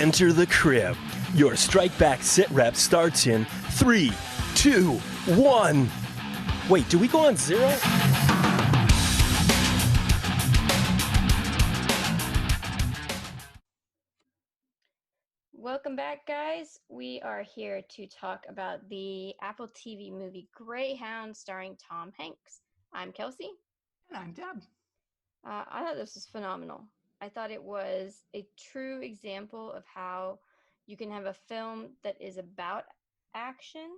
Enter the crib. Your Strike Back SitRep starts in 3, 2, 1. Wait, do we go on 0? Welcome back, guys. We are here to talk about the Apple TV movie Greyhound starring Tom Hanks. I'm Kelsey. And I'm Deb. I thought this was phenomenal. I thought it was a true example of how you can have a film that is about action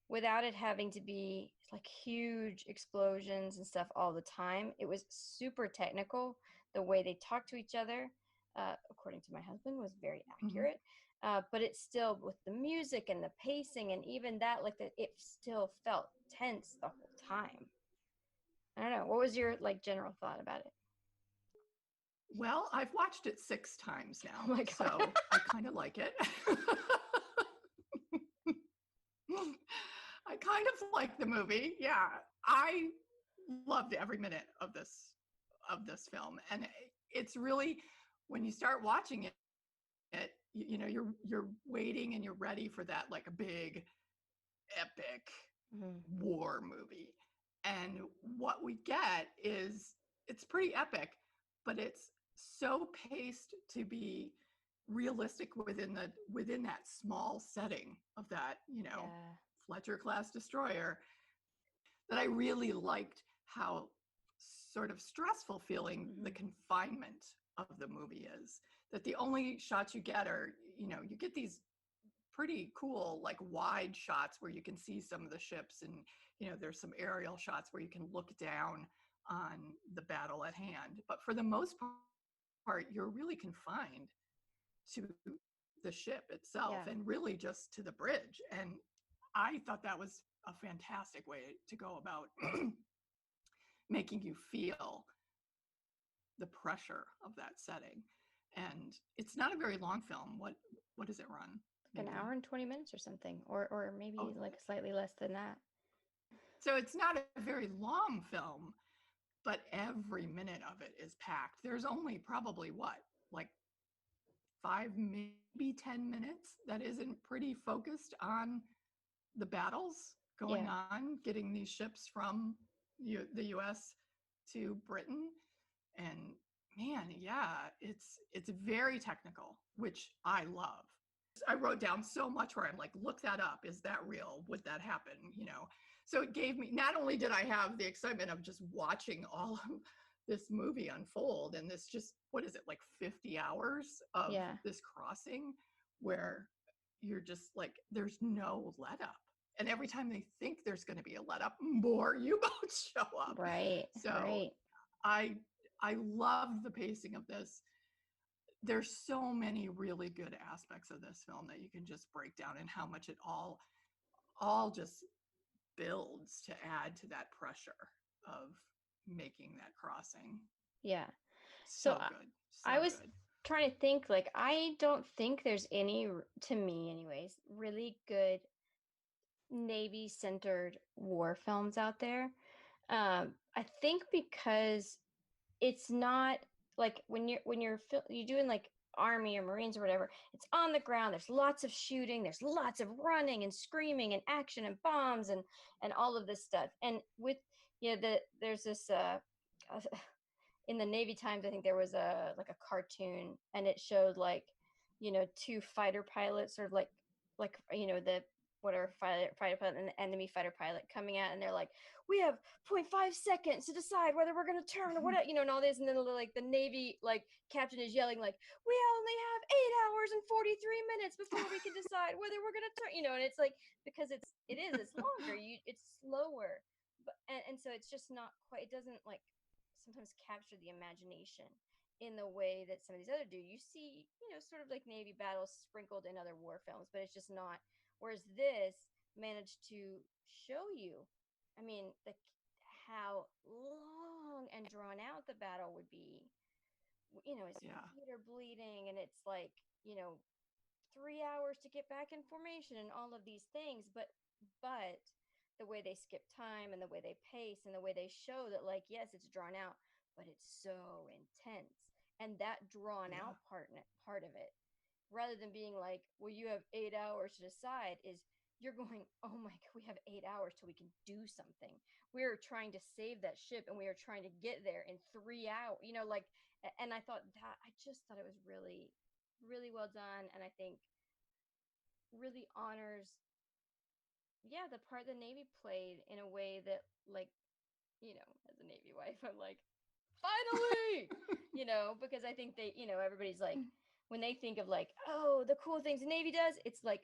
without it having to be like huge explosions and stuff all the time. It was super technical. The way they talked to each other, according to my husband, was very accurate. But it's still with the music and the pacing and even that, like that, it still felt tense the whole time. I don't know. What was your general thought about it? Well, I've watched it 6 times now, Oh my God. so I kind of like it. I kind of like the movie. Yeah, I loved every minute of this film, and it's really, when you start watching it, you're waiting and you're ready for that, like a big epic war movie. And what we get is, it's pretty epic, but it's so paced to be realistic within that small setting of that, Fletcher class destroyer, that I really liked how sort of stressful feeling the confinement of the movie is. That the only shots you get are, you get these pretty cool, like, wide shots where you can see some of the ships, and there's some aerial shots where you can look down on the battle at hand, but for the most part you're really confined to the ship itself, and really just to the bridge. And I thought that was a fantastic way to go about making you feel the pressure of that setting. And it's not a very long film. What does it run? Like an hour and 20 minutes or something, or maybe like slightly less than that. So it's not a very long film, but every minute of it is packed. There's only probably like 5, maybe 10 minutes that isn't pretty focused on the battles going on, getting these ships from the US to Britain. And man, it's very technical, which I love. I wrote down so much where I'm like, look that up. Is that real? Would that happen? So it gave me, not only did I have the excitement of just watching all of this movie unfold, and this just, what is it, like 50 hours of this crossing where you're just like, there's no let up. And every time they think there's going to be a let up, more U-boats show up. Right. So right. I love the pacing of this. There's so many really good aspects of this film that you can just break down, and how much it all just builds to add to that pressure of making that crossing. Yeah. So good. I was trying to think, like, I don't think there's any, to me anyways, really good Navy centered war films out there. I think because it's not like when you're doing like Army or Marines or whatever, it's on the ground, there's lots of shooting, there's lots of running and screaming and action and bombs and all of this stuff. And with there's this in the Navy Times, I think there was a cartoon, and it showed like 2 fighter pilots, sort of like the whatever fighter pilot and the enemy fighter pilot coming out, and they're like, we have 0.5 seconds to decide whether we're going to turn or what, and all this. And then like the Navy captain is yelling like, we only have 8 hours and 43 minutes before we can decide whether we're going to turn, and it's like, because it's longer, it's slower, but and so it's just not quite, it doesn't like sometimes capture the imagination in the way that some of these other do. You see, sort of like Navy battles sprinkled in other war films, but it's just not. Whereas this managed to show you, I mean, how long and drawn out the battle would be. His feet are bleeding, and it's like, 3 hours to get back in formation and all of these things. But the way they skip time and the way they pace and the way they show that, like, yes, it's drawn out, but it's so intense. And that drawn out part of it rather than being like, well, you have 8 hours to decide, is you're going, oh my God, we have 8 hours till we can do something. We're trying to save that ship and we are trying to get there in 3 hours, like, and I just thought it was really, really well done. And I think really honors, the part the Navy played in a way that, like, as a Navy wife, I'm like, finally, because I think they, everybody's like, when they think of like, oh, the cool things the Navy does, it's like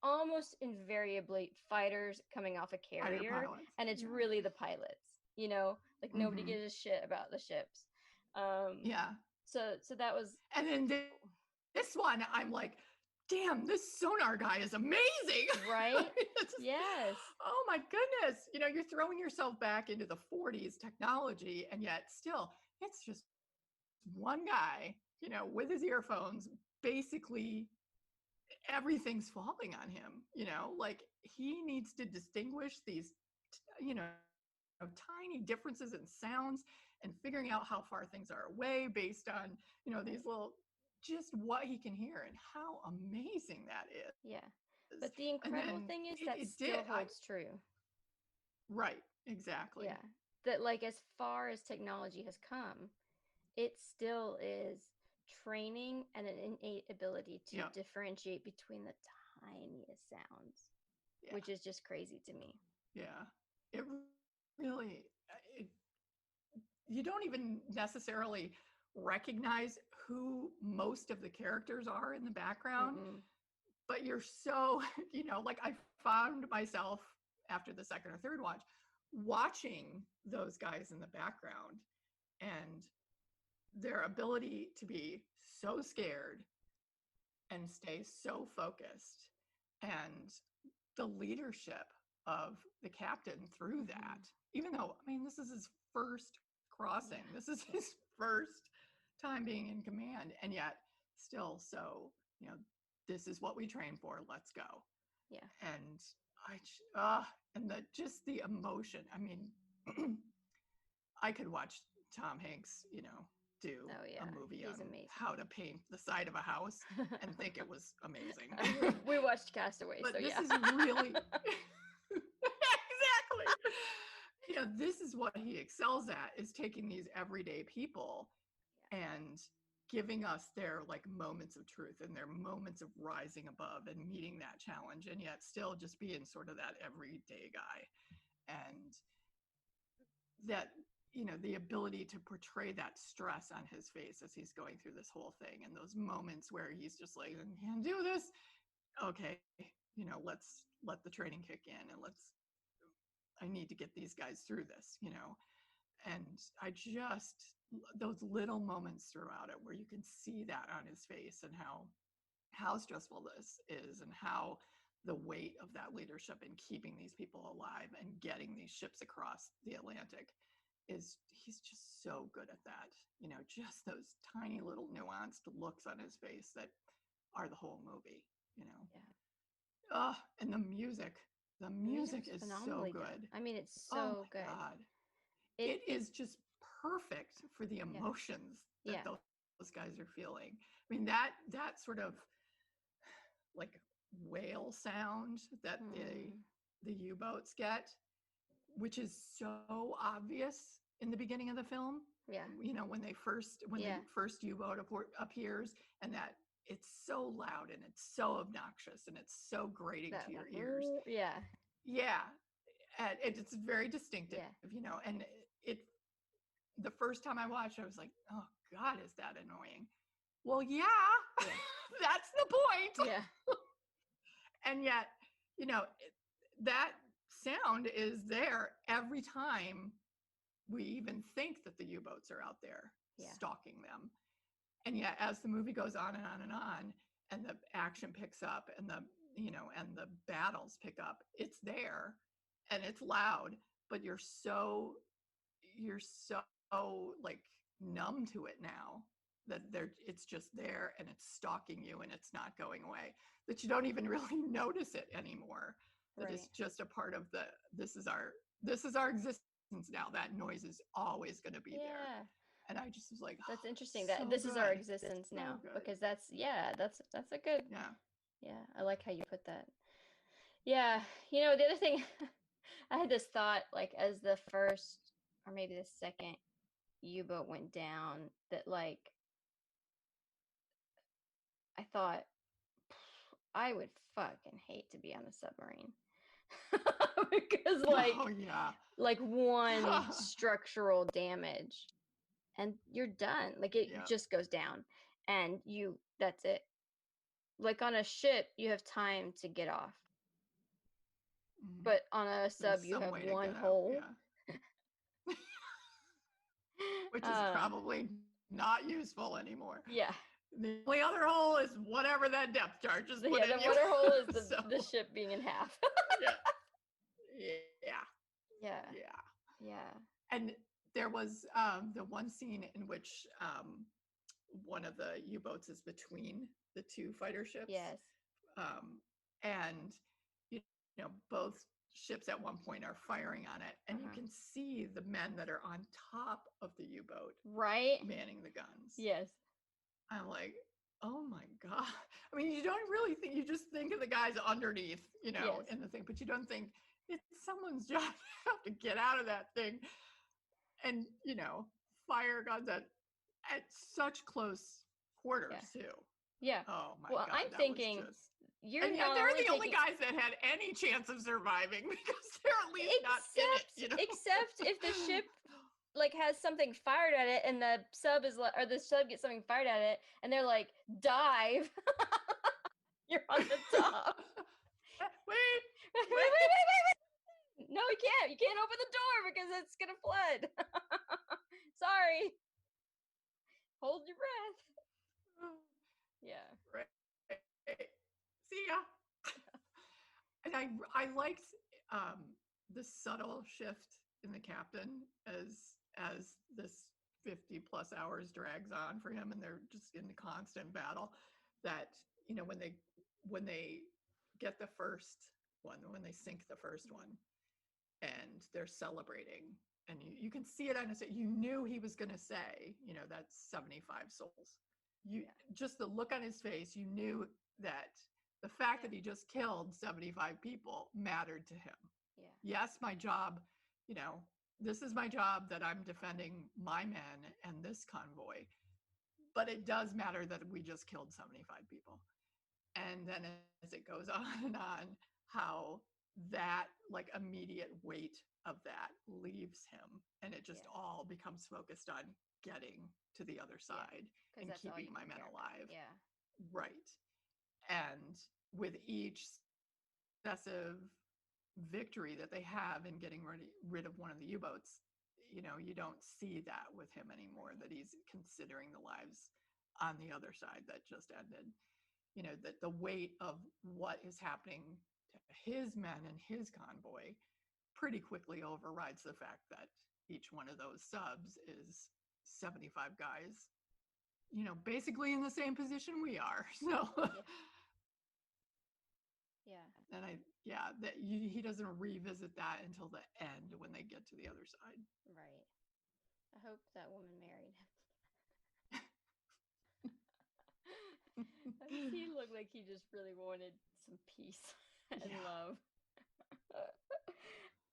almost invariably fighters coming off a carrier, and it's really the pilots, like nobody gives a shit about the ships. So that was, and then this one, I'm like, damn, this sonar guy is amazing, right? Yes. Oh my goodness, you're throwing yourself back into the 40s technology, and yet still it's just one guy, with his earphones, basically everything's falling on him, like he needs to distinguish these, tiny differences in sounds and figuring out how far things are away based on, these little, just what he can hear and how amazing that is. Yeah. But the incredible thing is that still holds true. Right. Exactly. Yeah. That, like, as far as technology has come, it still is training and an innate ability to differentiate between the tiniest sounds, which is just crazy to me. Yeah. It really, you don't even necessarily recognize who most of the characters are in the background, but you're so, like I found myself after the second or third watch watching those guys in the background and their ability to be so scared and stay so focused, and the leadership of the captain through that, even though, I mean, this is his first crossing, this is his first time being in command, and yet still so, this is what we train for, let's go. And and just the emotion, I mean, I could watch Tom Hanks, do a movie on how to paint the side of a house and think it was amazing. We watched Castaway, but so this is really exactly. This is what he excels at, is taking these everyday people and giving us their like moments of truth and their moments of rising above and meeting that challenge, and yet still just being sort of that everyday guy. And that, the ability to portray that stress on his face as he's going through this whole thing, and those moments where he's just like, I can't do this. Okay, let's let the training kick in, and I need to get these guys through this, and I just, those little moments throughout it where you can see that on his face, and how stressful this is, and how the weight of that leadership and keeping these people alive and getting these ships across the Atlantic he's just so good at that, just those tiny little nuanced looks on his face that are the whole movie, and the music is so good. Done. I mean, it's so good. God. It is just perfect for the emotions that those guys are feeling. I mean, that sort of like whale sound that the U-boats get, which is so obvious in the beginning of the film. When the first U-boat appears, and that it's so loud and it's so obnoxious and it's so grating to your ears. And it's very distinctive, and the first time I watched, I was like, oh God, is that annoying? Well, that's the point. And yet, that sound is there every time we even think that the U-boats are out there stalking them. And yet, as the movie goes on and on and on, and the action picks up, and and the battles pick up, it's there and it's loud, but you're so like numb to it now, that it's just there and it's stalking you and it's not going away, that you don't even really notice it anymore. That it's just a part of this is our existence now. That noise is always going to be there. And I just was like, that's interesting so that this is our good. existence So now, good. because that's a good, Yeah. I like how you put that. Yeah, the other thing, I had this thought, like, as the first or maybe the second U-boat went down, that, like, I thought, I would fucking hate to be on a submarine. Because, Oh yeah. like one structural damage and you're done. Like, it just goes down and that's it. Like, on a ship, you have time to get off. But on a sub, you have one hole. Which is probably not useful anymore. Yeah. The only other hole is whatever that depth charge is. The other hole is the ship being in half. Yeah. And there was the one scene in which one of the U-boats is between the two fighter ships. Yes. And you know, both ships at one point are firing on it, and you can see the men that are on top of the U-boat, right, manning the guns. Yes. I'm like, oh my god. I mean, you don't really think, you just think of the guys underneath, in the thing, but you don't think it's someone's job to have to get out of that thing and fire guns at such close quarters too. Yeah. Oh my god. I'm thinking and yet they're the only guys that had any chance of surviving because they're at least not in it, Except if the ship has something fired at it and the sub is or the sub gets something fired at it and they're like, dive. You're on the top. Wait. No, you can't. You can't open the door because it's gonna flood. Sorry. Hold your breath. Yeah. Right. See ya. And I liked the subtle shift in the captain as this 50 plus hours drags on for him and they're just in constant battle, that when they get the first one, when they sink the first one and they're celebrating, and you can see it on his face, you knew he was going to say, that's 75 souls. Just the look on his face, you knew that the fact that he just killed 75 people mattered to him. Yes, my job, this is my job, that I'm defending my men and this convoy, but it does matter that we just killed 75 people. And then as it goes on and on, how that immediate weight of that leaves him, and it just all becomes focused on getting to the other side and keeping my men alive. Yeah. Right. And with each successive victory that they have in getting rid of one of the U-boats, you don't see that with him anymore, that he's considering the lives on the other side that just ended. That the weight of what is happening to his men and his convoy pretty quickly overrides the fact that each one of those subs is 75 guys, basically in the same position we are. So and that he doesn't revisit that until the end when they get to the other side. Right. I hope that woman married him. He looked like he just really wanted some peace and love.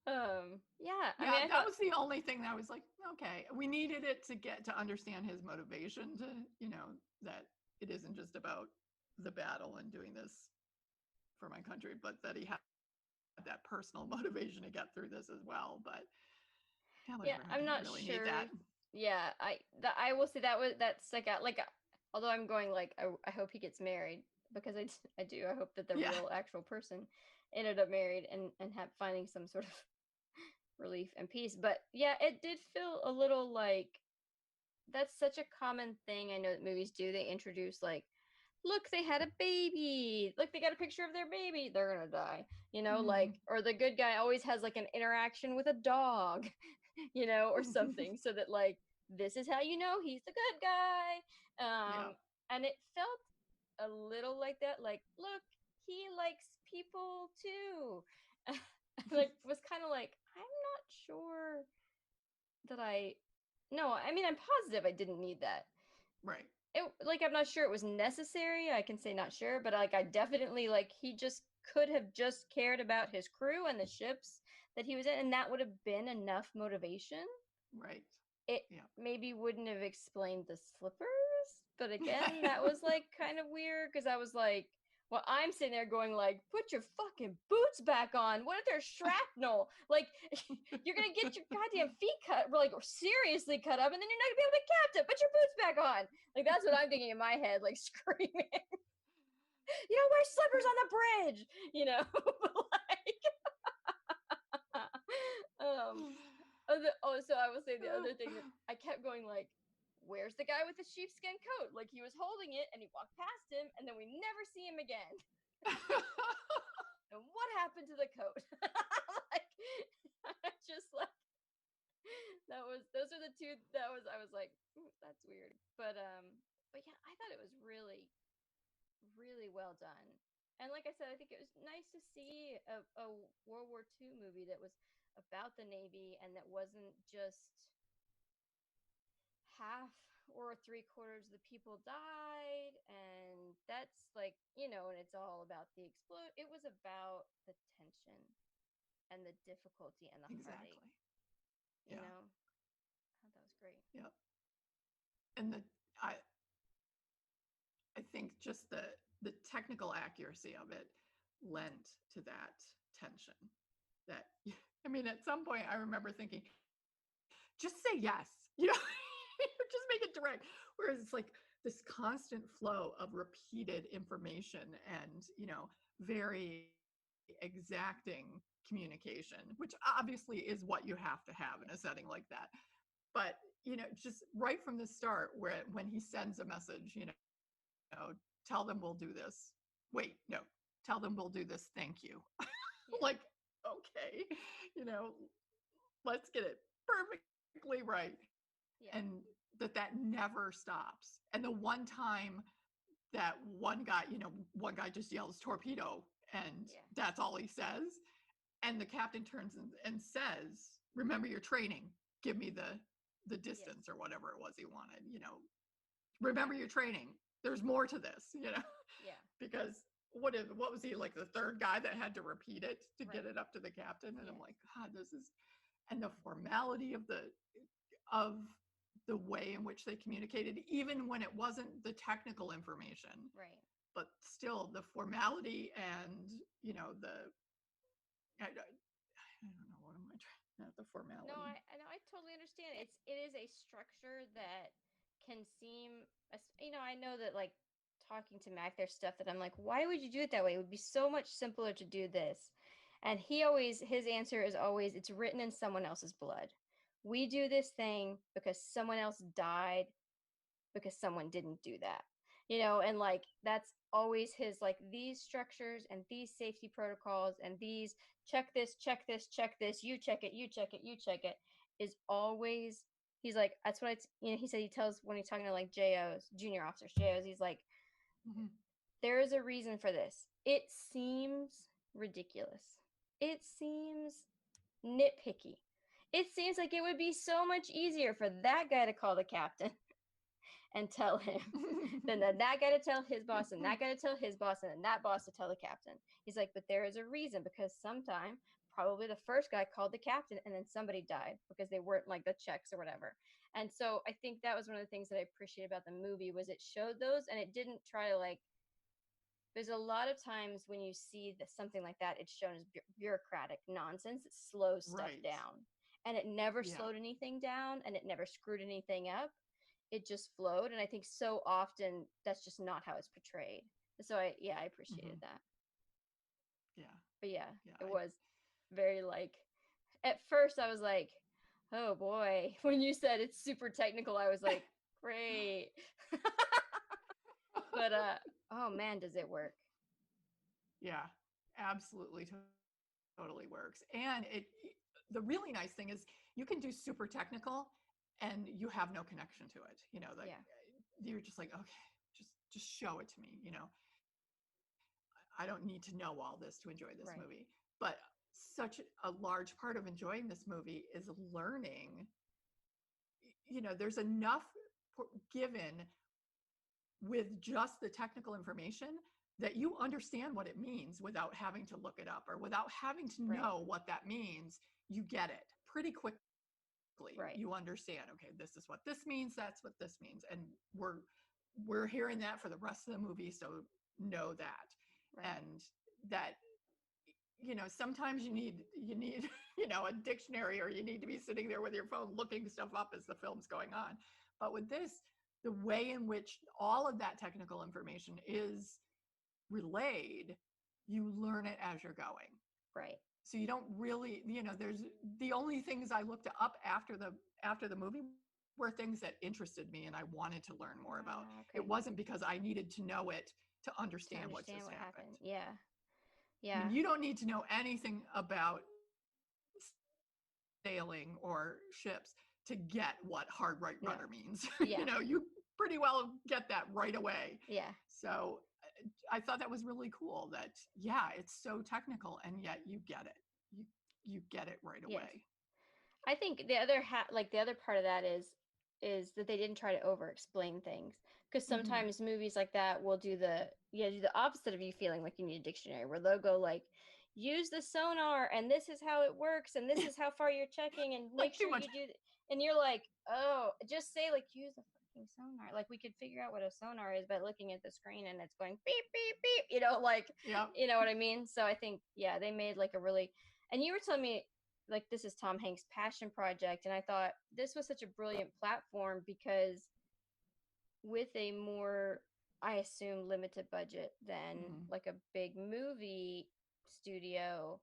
I that was the only thing that I was like, okay, we needed it to understand his motivation, to that it isn't just about the battle and doing this for my country, but that he had that personal motivation to get through this as well. But I'm not really sure. Need that. Yeah, I will say that stuck out. Although I'm going I hope he gets married, because I do. I hope that the real actual person ended up married and finding some sort of relief and peace. But it did feel a little like that's such a common thing I know that movies do. They introduce look, they had a baby. Look, they got a picture of their baby. They're gonna die. Or the good guy always has an interaction with a dog, or something, so that this is how you know he's the good guy. And it felt a little like that. Look, he likes people too. Was kind of I'm not sure that I No, I mean, I'm positive I didn't need that. Right. I'm not sure it was necessary. I can say not sure, but like I definitely like he just could have just cared about his crew and the ships that he was in, and that would have been enough motivation. Right. It Yeah. maybe wouldn't have explained the slippers, but again, that was like kind of weird because I was like, well, I'm sitting there going like, put your fucking boots back on. What if there's shrapnel? Like, you're gonna get your goddamn feet cut, like seriously cut up, and then you're not gonna be able to captain. Put your boots back on. Like that's what I'm thinking in my head, like screaming. You don't wear slippers on the bridge, you know. Like, so I will say the other thing that I kept going like, where's the guy with the sheepskin coat? Like he was holding it and he walked past him and then we never see him again. And what happened to the coat? Like, I just like those are the two that was I was like, that's weird. But yeah, I thought it was really, really well done. And like I said, I think it was nice to see a World War II movie that was about the Navy and that wasn't just half or three-quarters of the people died, and that's like, and it's all about the explode. It was about the tension and the difficulty and the heartache. Exactly. Yeah. I thought that was great. Yep. And I think just the technical accuracy of it lent to that tension. That I mean, at some point I remember thinking, just say yes, just make it direct. Whereas it's like this constant flow of repeated information and very exacting communication, which obviously is what you have to have in a setting like that. But just right from the start, when he sends a message, tell them we'll do this. Wait, no, tell them we'll do this. Thank you. Yeah. Like, okay, let's get it perfectly right. Yeah. And that never stops. And the one time that one guy just yells torpedo and that's all he says. And the captain turns and says, remember your training, give me the distance or whatever it was he wanted, remember your training. There's more to this, Yeah. Because what was he, like the third guy that had to repeat it to get it up to the captain? And I'm like, God, this is, and the formality of the way in which they communicated, even when it wasn't the technical information, right? But still the formality and I don't know, what am I trying, not the formality. No, I totally understand. It is a structure that can seem, I know that like talking to Mac, there's stuff that I'm like, why would you do it that way? It would be so much simpler to do this. And his answer is always, it's written in someone else's blood. We do this thing because someone else died because someone didn't do that. And like that's always his, like, these structures and these safety protocols and these check this, you check it, you check it, you check it, is always, he's like, that's what he said, he tells, when he's talking to like JOs, junior officers, JOs, he's like, there is a reason for this. It seems ridiculous. It seems nitpicky. It seems like it would be so much easier for that guy to call the captain and tell him then that guy to tell his boss and that guy to tell his boss and then that boss to tell the captain. He's like, but there is a reason, because sometime probably the first guy called the captain and then somebody died because they weren't like the checks or whatever. And so I think that was one of the things that I appreciate about the movie, was it showed those, and it didn't try to like, there's a lot of times when you see something like that, it's shown as bureaucratic nonsense. It slows stuff down, and it never slowed anything down, and it never screwed anything up. It just flowed, and I think so often that's just not how it's portrayed. So I appreciated that. But it was very like, at first I was like, oh boy, when you said it's super technical, I was like, great. But oh man, does it work? Yeah, absolutely, totally works. And the really nice thing is you can do super technical and you have no connection to it. You're just like, okay, just show it to me. I don't need to know all this to enjoy this movie. But such a large part of enjoying this movie is learning there's enough given with just the technical information that you understand what it means without having to look it up or without having to know what that means. You get it pretty quickly. Right. You understand, okay, this is what this means, that's what this means. And we're hearing that for the rest of the movie, so know that. Right. And that, sometimes you need a dictionary, or you need to be sitting there with your phone looking stuff up as the film's going on. But with this, the way in which all of that technical information is relayed, you learn it as you're going. Right. So you don't really, there's the only things I looked up after the movie were things that interested me and I wanted to learn more about. Okay. It wasn't because I needed to know it to understand what just happened. Yeah. Yeah. I mean, you don't need to know anything about sailing or ships to get what hard right rudder means. Yeah. You pretty well get that right away. Yeah. So I thought that was really cool that, it's so technical and yet you get it. You get it right away. Yes. I think the other the other part of that is that they didn't try to over explain things, because sometimes movies like that will do the opposite of you feeling like you need a dictionary, where they'll go like, use the sonar and this is how it works and this is how far you're checking and make sure you do and you're like, oh, just say like, use a fucking sonar. Like, we could figure out what a sonar is by looking at the screen and it's going beep beep beep, you know what I mean? So I think they made like a really, and you were telling me like this is Tom Hanks' passion project, and I thought this was such a brilliant platform because with a more, I assume, limited budget than like a big movie studio.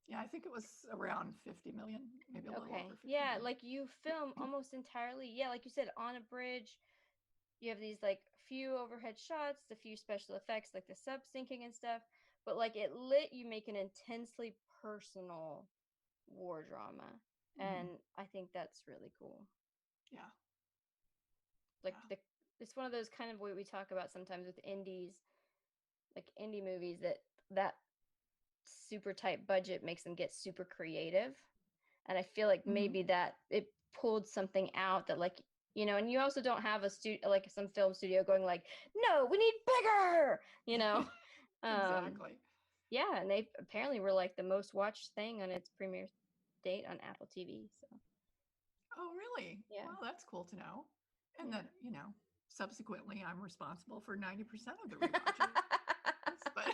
Yeah, I think it was around 50 million, maybe a little over 50 yeah million. Like you film almost entirely, like you said, on a bridge. You have these like few overhead shots, the few special effects like the sub sinking and stuff, but like it let you make an intensely personal war drama, and I think that's really cool. It's one of those kind of what we talk about sometimes with indies, like indie movies, that super tight budget makes them get super creative, and I feel like maybe that it pulled something out that, like, and you also don't have a studio, like some film studio going like, no, we need bigger, Exactly. And they apparently were like the most watched thing on its premiere date on Apple TV. So. Oh, really? Yeah. Well, that's cool to know. And then, subsequently, I'm responsible for 90% of the rewatches. But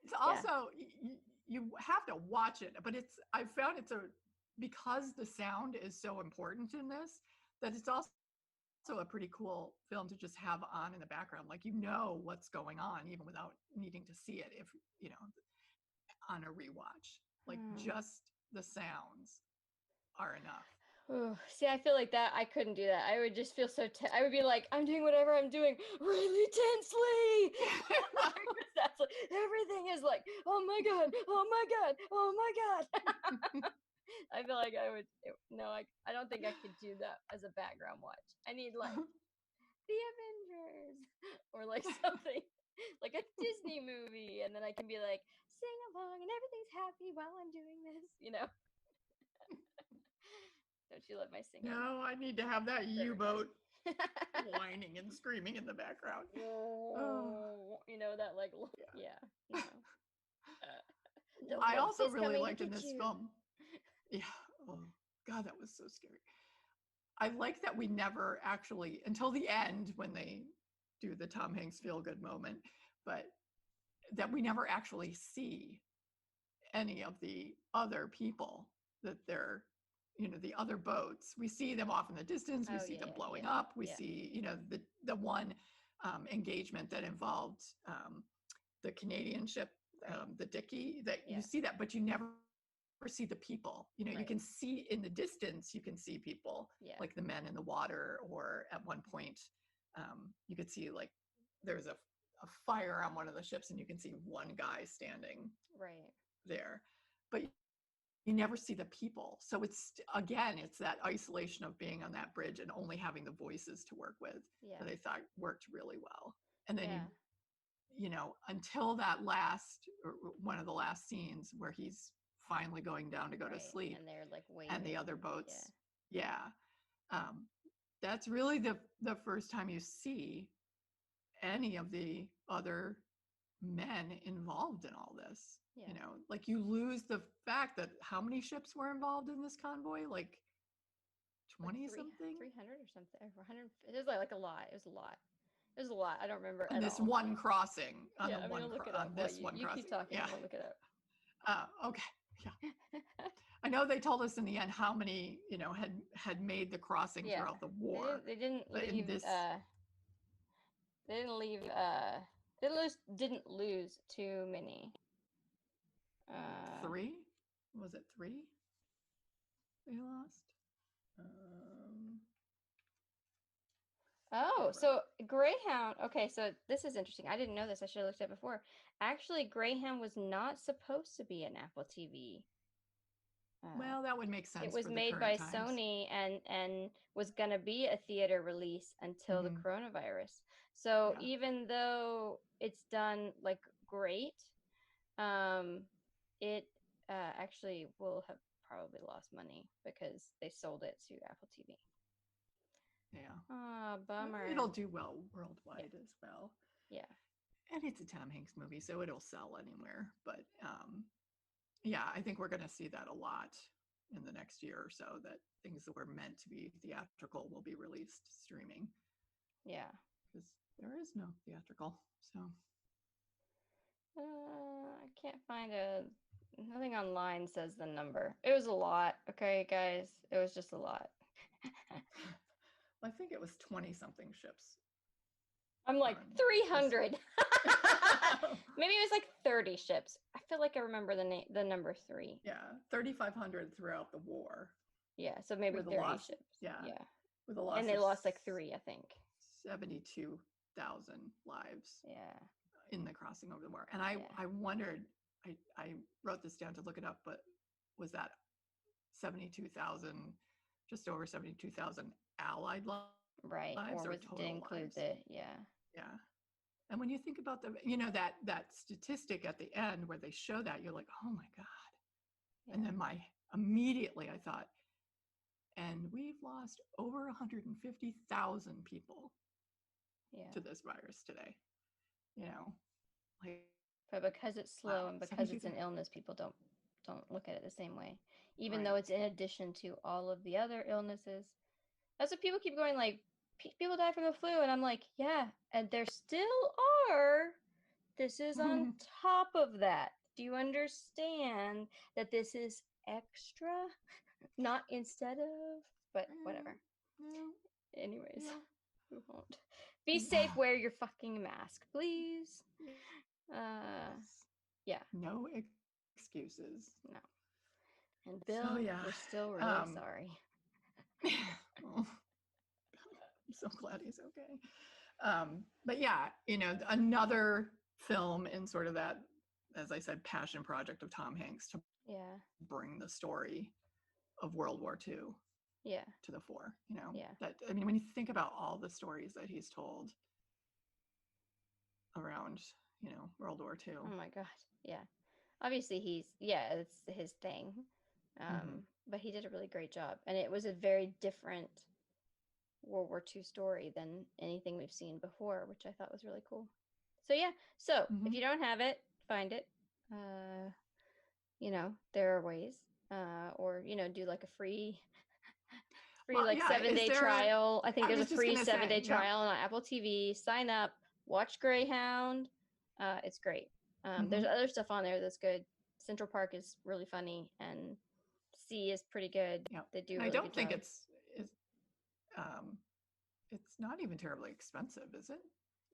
it's also, you have to watch it. But I found because the sound is so important in this, that it's also a pretty cool film to just have on in the background. Like, what's going on even without needing to see it, if on a rewatch. Like, just the sounds are enough. Ooh, see, I feel like that I couldn't do that. I would just feel so I would be like, I'm doing whatever I'm doing really tensely. That's like, everything is like, oh my god, oh my god, oh my god. I feel like I would I don't think I could do that as a background watch. I need like the Avengers or like something like a Disney movie, and then I can be like, sing along and everything's happy while I'm doing this, Don't you love my singing? No, I need to have that U-boat whining and screaming in the background. Oh, that like, I also really liked in this film. Yeah. Oh God, that was so scary. I like that we never actually, until the end when they do the Tom Hanks feel-good moment, but that we never actually see any of the other people, that they're, the other boats. We see them off in the distance. We see them blowing up. We see, the one engagement that involved the Canadian ship, the Dickie, that you see that, but you never see the people. You can see in the distance, you can see people, like the men in the water, or at one point you could see like there's a fire on one of the ships and you can see one guy standing there, but you never see the people. So it's that isolation of being on that bridge and only having the voices to work with that I thought worked really well. And then until that one of the last scenes where he's finally going down to go to sleep, and they're like waiting, and the other boats Yeah. That's really the first time you see any of the other men involved in all this. Yeah. You know, like you lose the fact that how many ships were involved in this convoy? Like 20 like something? 300 or something. 100. It was like a lot. It was a lot. It was a lot. I don't remember On at this all. one crossing. On Yeah, the I'm one gonna look it on up. this You, one you crossing. keep talking. Yeah. I'm gonna look it up. Okay. Yeah. I know they told us in the end how many, you know, had made the crossing Yeah. throughout the war. They didn't But leave. in this They didn't leave. Didn't lose too many. 3? Was it 3 they lost? Um, Oh, so Greyhound. Okay, so this is interesting. I didn't know this. I should have looked at it before. Actually, Greyhound was not supposed to be an Apple TV. well, that would make sense. It was for the made current by times. Sony and was going to be a theater release until the Mhm. coronavirus. So Yeah. even though it's done like great, it actually will have probably lost money because they sold it to Apple TV. Yeah. Ah, bummer. It'll do well worldwide as well. Yeah. And it's a Tom Hanks movie, so it'll sell anywhere. But yeah, I think we're going to see that a lot in the next year or so, that things that were meant to be theatrical will be released streaming. Yeah. Because there is no theatrical. So I can't find nothing online says the number. It was a lot. Okay, guys. It was just a lot. I think it was 20 something ships. I'm like 300. Maybe it was like 30 ships. I feel like I remember the number 3. Yeah, 3,500 throughout the war. Yeah, so maybe 30 ships. Yeah. Yeah. With a loss and they of lost like 3, I think. 72,000 lives. Yeah. In the crossing over the war. And I wondered, I wrote this down to look it up, but was that 72,000, just over 72,000 Allied lives? Right. Or was total to include lives? yeah. Yeah. And when you think about that statistic at the end where they show that, you're like, oh my God. Yeah. And then immediately I thought, and we've lost over 150,000 people to this virus today. You know, like, but because it's slow and because it's an illness, people don't look at it the same way, even though it's in addition to all of the other illnesses. That's what people keep going, like, people die from the flu, and I'm like, yeah, and there still are. This is on top of that. Do you understand that this is extra, not instead of? But whatever. Anyways, we won't. Be safe. Wear your fucking mask, please. Yeah. No excuses. No. And Bill, we're still really sorry. Well, I'm so glad he's okay. But yeah, another film in sort of that, as I said, passion project of Tom Hanks to bring the story of World War II to the fore. That, I mean, when you think about all the stories that he's told around, World War II. Oh my God. Yeah. Obviously it's his thing. But he did a really great job. And it was a very different World War II story than anything we've seen before, which I thought was really cool. So yeah. So if you don't have it, find it. There are ways. Or, do like a free 7-day trial. I think there's a free 7-day trial on Apple TV. Sign up, watch Greyhound. It's great. There's other stuff on there that's good. Central Park is really funny, and C is pretty good. Yeah. They do. I don't think it's not even terribly expensive, is it?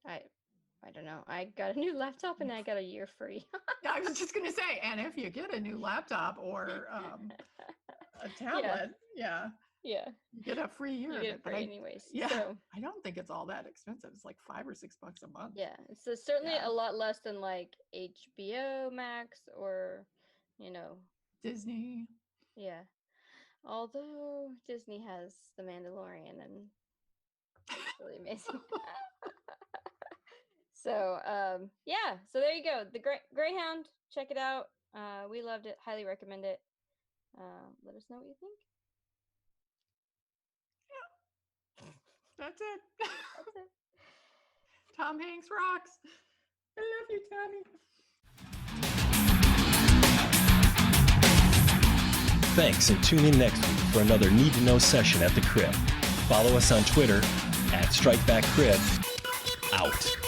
I don't know. I got a new laptop and I got a year free. I was just gonna say, and if you get a new laptop or a tablet, you get a free year. You get it free anyways. Yeah, so, I don't think it's all that expensive. It's like $5 or $6 a month. Yeah, so certainly a lot less than like HBO Max or Disney. Yeah, although Disney has The Mandalorian and it's really amazing. So so there you go. The Greyhound, check it out. We loved it. Highly recommend it. Let us know what you think. That's it. That's it. Tom Hanks rocks. I love you, Tommy. Thanks, and tune in next week for another Need to Know session at the Crib. Follow us on Twitter @StrikebackCrib. Out.